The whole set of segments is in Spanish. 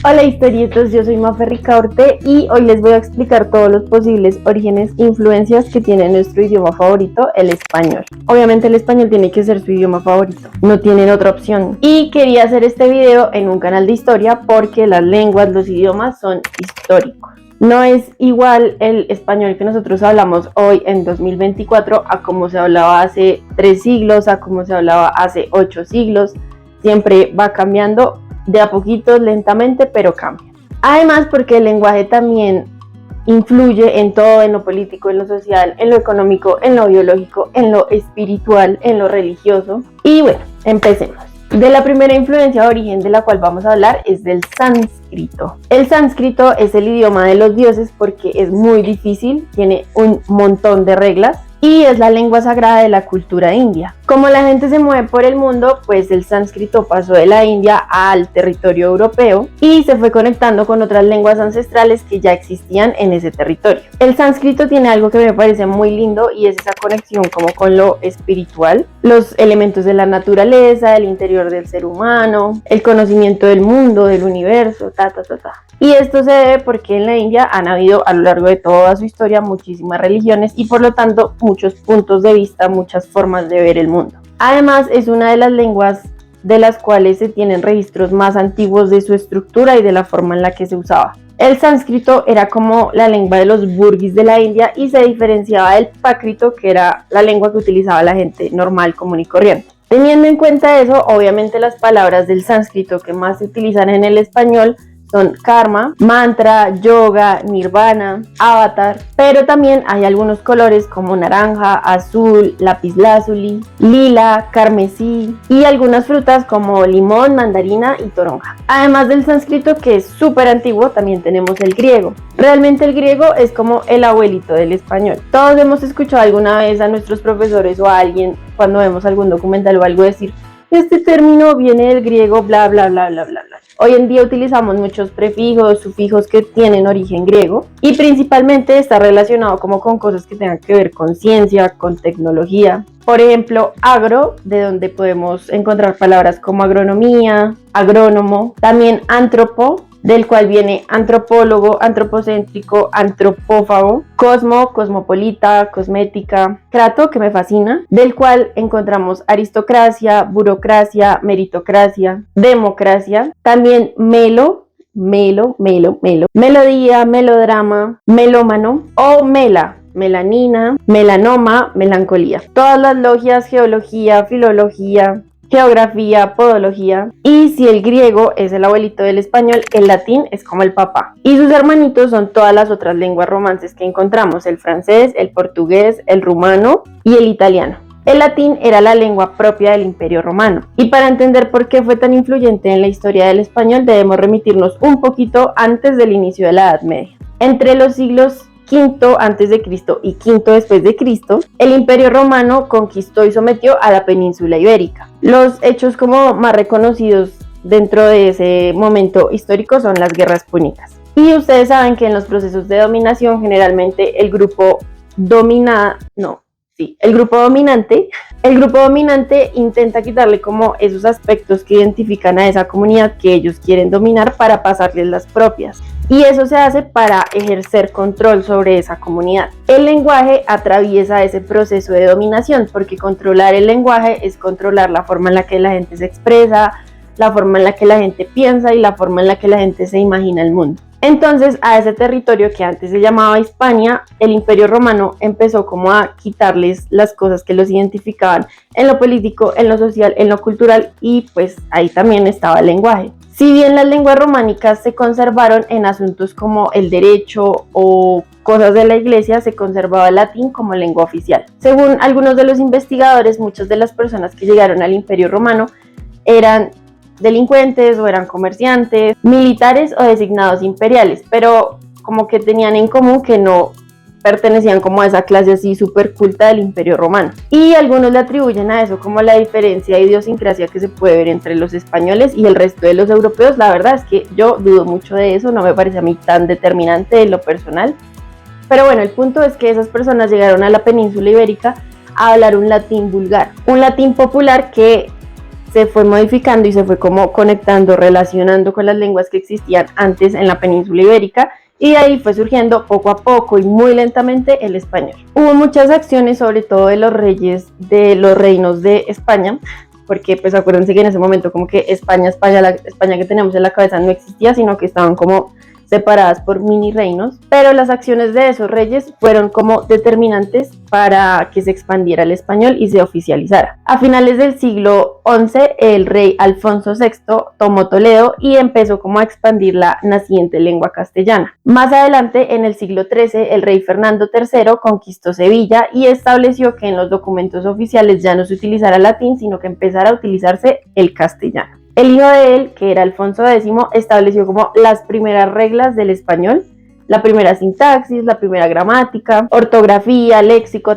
Hola historietos, yo soy Mafe Ricaurte y hoy les voy a explicar todos los posibles orígenes e influencias que tiene nuestro idioma favorito, el español. Obviamente el español tiene que ser su idioma favorito, no tienen otra opción. Y quería hacer este video en un canal de historia porque las lenguas, los idiomas son históricos. No es igual el español que nosotros hablamos hoy en 2024 a como se hablaba hace 3 siglos, a como se hablaba hace 8 siglos. Siempre va cambiando de a poquito, lentamente, pero cambia. Además, porque el lenguaje también influye en todo, en lo político, en lo social, en lo económico, en lo biológico, en lo espiritual, en lo religioso. Y bueno, empecemos. De la primera influencia de origen de la cual vamos a hablar es del sánscrito. El sánscrito es el idioma de los dioses porque es muy difícil, tiene un montón de reglas y es la lengua sagrada de la cultura india. Como la gente se mueve por el mundo, pues el sánscrito pasó de la India al territorio europeo y se fue conectando con otras lenguas ancestrales que ya existían en ese territorio. El sánscrito tiene algo que me parece muy lindo y es esa conexión como con lo espiritual, los elementos de la naturaleza, del interior del ser humano, el conocimiento del mundo, del universo, Y esto se debe porque en la India han habido a lo largo de toda su historia muchísimas religiones y por lo tanto muchos puntos de vista, muchas formas de ver el mundo. Además es una de las lenguas de las cuales se tienen registros más antiguos de su estructura y de la forma en la que se usaba. El sánscrito era como la lengua de los burguis de la India y se diferenciaba del prákrito, que era la lengua que utilizaba la gente normal, común y corriente. Teniendo en cuenta eso, obviamente las palabras del sánscrito que más se utilizan en el español son karma, mantra, yoga, nirvana, avatar, pero también hay algunos colores como naranja, azul, lapislázuli, lila, carmesí y algunas frutas como limón, mandarina y toronja. Además del sánscrito, que es súper antiguo, también tenemos el griego. Realmente el griego es como el abuelito del español. Todos hemos escuchado alguna vez a nuestros profesores o a alguien cuando vemos algún documental o algo decir: este término viene del griego, bla, bla, bla, bla, bla, bla. Hoy en día utilizamos muchos prefijos, sufijos que tienen origen griego y principalmente está relacionado como con cosas que tengan que ver con ciencia, con tecnología. Por ejemplo, agro, de donde podemos encontrar palabras como agronomía, agrónomo, también antropo, del cual viene antropólogo, antropocéntrico, antropófago, cosmo, cosmopolita, cosmética, crato, que me fascina, del cual encontramos aristocracia, burocracia, meritocracia, democracia, también melodía, melodrama, melómano o melanina, melanoma, melancolía. Todas las logias, geología, filología, geografía, podología. Y si el griego es el abuelito del español, el latín es como el papá. Y sus hermanitos son todas las otras lenguas romances que encontramos: el francés, el portugués, el rumano y el italiano. El latín era la lengua propia del Imperio Romano. Y para entender por qué fue tan influyente en la historia del español, debemos remitirnos un poquito antes del inicio de la Edad Media. Entre los siglos V a.C. y V después de Cristo, el Imperio Romano conquistó y sometió a la península ibérica. Los hechos como más reconocidos dentro de ese momento histórico son las guerras púnicas. Y ustedes saben que en los procesos de dominación generalmente el grupo dominante intenta quitarle como esos aspectos que identifican a esa comunidad que ellos quieren dominar para pasarles las propias. Y eso se hace para ejercer control sobre esa comunidad. El lenguaje atraviesa ese proceso de dominación, porque controlar el lenguaje es controlar la forma en la que la gente se expresa, la forma en la que la gente piensa y la forma en la que la gente se imagina el mundo. Entonces, a ese territorio que antes se llamaba Hispania, el Imperio Romano empezó como a quitarles las cosas que los identificaban en lo político, en lo social, en lo cultural, y pues ahí también estaba el lenguaje. Si bien las lenguas románicas se conservaron en asuntos como el derecho o cosas de la iglesia, se conservaba el latín como lengua oficial. Según algunos de los investigadores, muchas de las personas que llegaron al Imperio Romano eran delincuentes o eran comerciantes, militares o designados imperiales, pero como que tenían en común que no pertenecían como a esa clase así súper culta del Imperio Romano. Y algunos le atribuyen a eso como la diferencia de idiosincrasia que se puede ver entre los españoles y el resto de los europeos. La verdad es que yo dudo mucho de eso, no me parece a mí tan determinante en lo personal. Pero bueno, el punto es que esas personas llegaron a la península ibérica a hablar un latín vulgar, un latín popular que se fue modificando y se fue como conectando, relacionando con las lenguas que existían antes en la península ibérica, y de ahí fue surgiendo poco a poco y muy lentamente el español. Hubo muchas acciones, sobre todo de los reyes de los reinos de España, porque pues acuérdense que en ese momento como que la España que tenemos en la cabeza no existía, sino que estaban como separadas por mini reinos, pero las acciones de esos reyes fueron como determinantes para que se expandiera el español y se oficializara. A finales del siglo XI, el rey Alfonso VI tomó Toledo y empezó como a expandir la naciente lengua castellana. Más adelante, en el siglo XIII, el rey Fernando III conquistó Sevilla y estableció que en los documentos oficiales ya no se utilizara latín, sino que empezara a utilizarse el castellano. El hijo de él, que era Alfonso X, estableció como las primeras reglas del español, la primera sintaxis, la primera gramática, ortografía, léxico,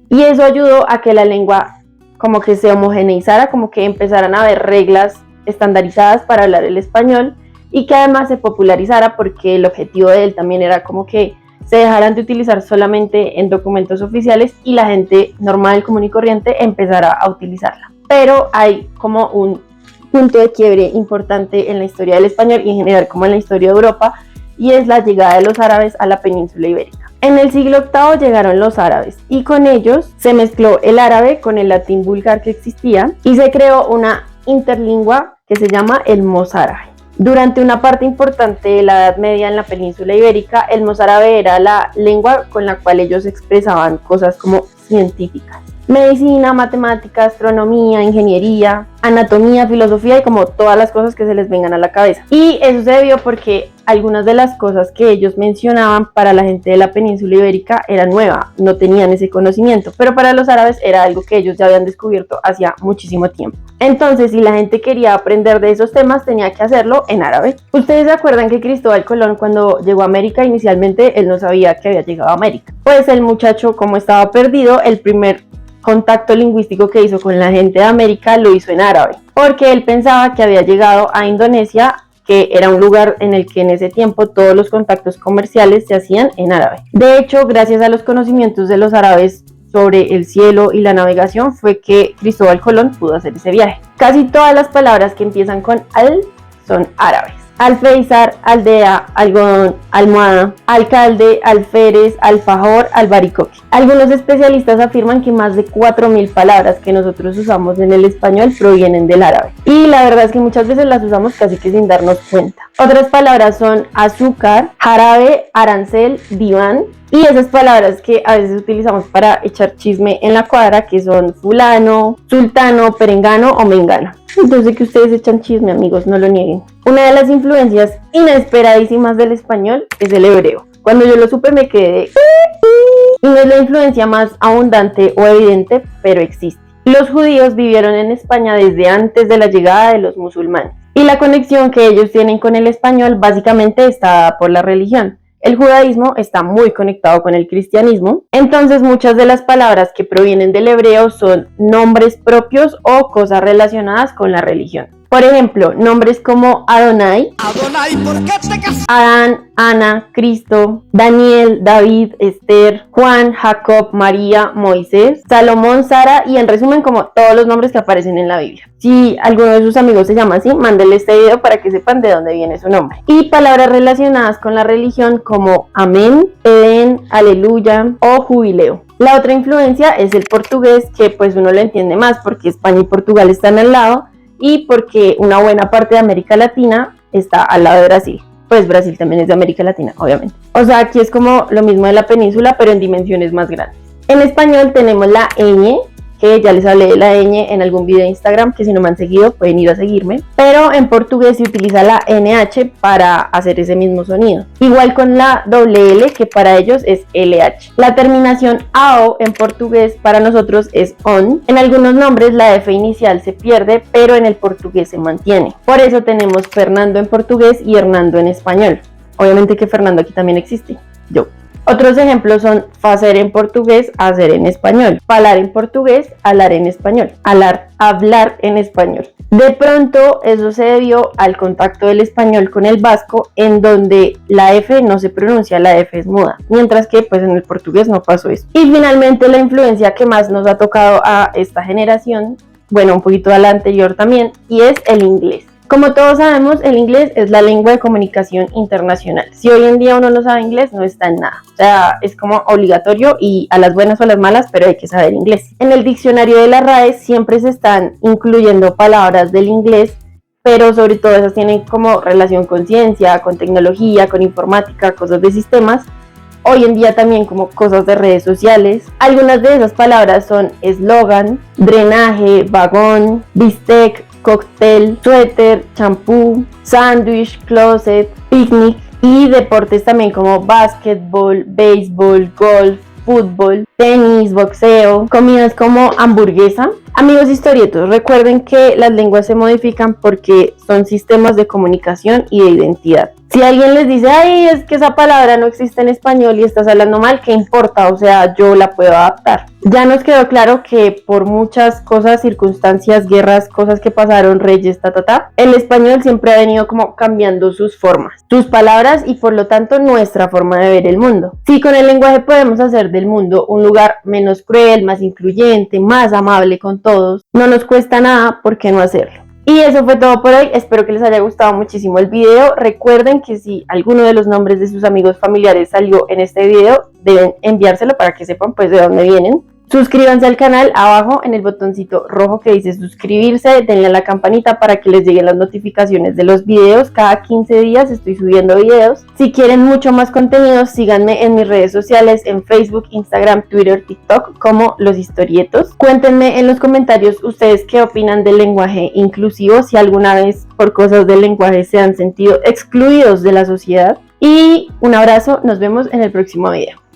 y eso ayudó a que la lengua como que se homogeneizara, como que empezaran a haber reglas estandarizadas para hablar el español y que además se popularizara, porque el objetivo de él también era como que se dejaran de utilizar solamente en documentos oficiales y la gente normal, común y corriente empezara a utilizarla. Pero hay como un punto de quiebre importante en la historia del español y en general como en la historia de Europa, y es la llegada de los árabes a la península ibérica. En el siglo VIII llegaron los árabes y con ellos se mezcló el árabe con el latín vulgar que existía y se creó una interlingua que se llama el mozárabe. Durante una parte importante de la Edad Media en la península ibérica, el mozárabe era la lengua con la cual ellos expresaban cosas como científicas. Medicina, matemática, astronomía, ingeniería, anatomía, filosofía y como todas las cosas que se les vengan a la cabeza. Y eso se debió porque algunas de las cosas que ellos mencionaban para la gente de la península ibérica eran nuevas, no tenían ese conocimiento, pero para los árabes era algo que ellos ya habían descubierto hacía muchísimo tiempo. Entonces, si la gente quería aprender de esos temas, tenía que hacerlo en árabe. ¿Ustedes se acuerdan que Cristóbal Colón, cuando llegó a América, inicialmente él no sabía que había llegado a América? Pues el muchacho, como estaba perdido, el primer contacto lingüístico que hizo con la gente de América lo hizo en árabe, porque él pensaba que había llegado a Indonesia, que era un lugar en el que en ese tiempo todos los contactos comerciales se hacían en árabe. De hecho, gracias a los conocimientos de los árabes sobre el cielo y la navegación fue que Cristóbal Colón pudo hacer ese viaje. Casi todas las palabras que empiezan con al son árabes. Alféizar, aldea, algodón, almohada, alcalde, alférez, alfajor, albaricoque. Algunos especialistas afirman que más de 4.000 palabras que nosotros usamos en el español provienen del árabe. Y la verdad es que muchas veces las usamos casi que sin darnos cuenta. Otras palabras son azúcar, jarabe, arancel, diván. Y esas palabras que a veces utilizamos para echar chisme en la cuadra, que son fulano, sultano, perengano o mengano. Entonces que ustedes echan chisme, amigos, no lo nieguen. Una de las influencias inesperadísimas del español es el hebreo. Cuando yo lo supe me quedé... Y no es la influencia más abundante o evidente, pero existe. Los judíos vivieron en España desde antes de la llegada de los musulmanes. Y la conexión que ellos tienen con el español básicamente está dada por la religión. El judaísmo está muy conectado con el cristianismo, entonces muchas de las palabras que provienen del hebreo son nombres propios o cosas relacionadas con la religión. Por ejemplo, nombres como Adonai, ¿por qué te casas? Adán, Ana, Cristo, Daniel, David, Esther, Juan, Jacob, María, Moisés, Salomón, Sara y en resumen como todos los nombres que aparecen en la Biblia. Si alguno de sus amigos se llama así, mándenle este video para que sepan de dónde viene su nombre. Y palabras relacionadas con la religión como amén, Edén, aleluya o jubileo. La otra influencia es el portugués, que pues uno lo entiende más porque España y Portugal están al lado, y porque una buena parte de América Latina está al lado de Brasil. Pues Brasil también es de América Latina, obviamente. O sea, aquí es como lo mismo de la península, pero en dimensiones más grandes. En español tenemos la ñ, que ya les hablé de la ñ en algún video de Instagram, que si no me han seguido pueden ir a seguirme. Pero en portugués se utiliza la nh para hacer ese mismo sonido. Igual con la doble L, que para ellos es LH. La terminación AO en portugués para nosotros es ON. En algunos nombres la F inicial se pierde, pero en el portugués se mantiene. Por eso tenemos Fernando en portugués y Hernando en español. Obviamente que Fernando aquí también existe. Yo. Otros ejemplos son facer en portugués, hacer en español, falar en portugués, hablar en español, hablar en español. De pronto eso se debió al contacto del español con el vasco, en donde la F no se pronuncia, la F es muda, mientras que pues en el portugués no pasó eso. Y finalmente la influencia que más nos ha tocado a esta generación bueno, un poquito a la anterior también, y es el inglés. Como todos sabemos, el inglés es la lengua de comunicación internacional. Si hoy en día uno no sabe inglés, no está en nada. O sea, es como obligatorio y a las buenas o a las malas, pero hay que saber inglés. En el diccionario de la RAE siempre se están incluyendo palabras del inglés, pero sobre todo esas tienen como relación con ciencia, con tecnología, con informática, cosas de sistemas. Hoy en día también como cosas de redes sociales. Algunas de esas palabras son eslogan, drenaje, vagón, bistec, cóctel, suéter, champú, sándwich, closet, picnic y deportes también como básquetbol, béisbol, golf, fútbol, tenis, boxeo, comidas como hamburguesa. Amigos historietos, recuerden que las lenguas se modifican porque son sistemas de comunicación y de identidad. Si alguien les dice, ay, es que esa palabra no existe en español y estás hablando mal, ¿qué importa? O sea, yo la puedo adaptar. Ya nos quedó claro que por muchas cosas, circunstancias, guerras, cosas que pasaron, reyes, el español siempre ha venido como cambiando sus formas, sus palabras y por lo tanto nuestra forma de ver el mundo. Si con el lenguaje podemos hacer del mundo un lugar menos cruel, más incluyente, más amable con todos, no nos cuesta nada, ¿por qué no hacerlo? Y eso fue todo por hoy, espero que les haya gustado muchísimo el video. Recuerden que si alguno de los nombres de sus amigos familiares salió en este video, deben enviárselo para que sepan pues de dónde vienen. Suscríbanse al canal, abajo en el botoncito rojo que dice suscribirse, denle a la campanita para que les lleguen las notificaciones de los videos. Cada 15 días estoy subiendo videos. Si quieren mucho más contenido, síganme en mis redes sociales, en Facebook, Instagram, Twitter, TikTok, como Los Historietos. Cuéntenme en los comentarios ustedes qué opinan del lenguaje inclusivo, si alguna vez por cosas del lenguaje se han sentido excluidos de la sociedad. Y un abrazo, nos vemos en el próximo video.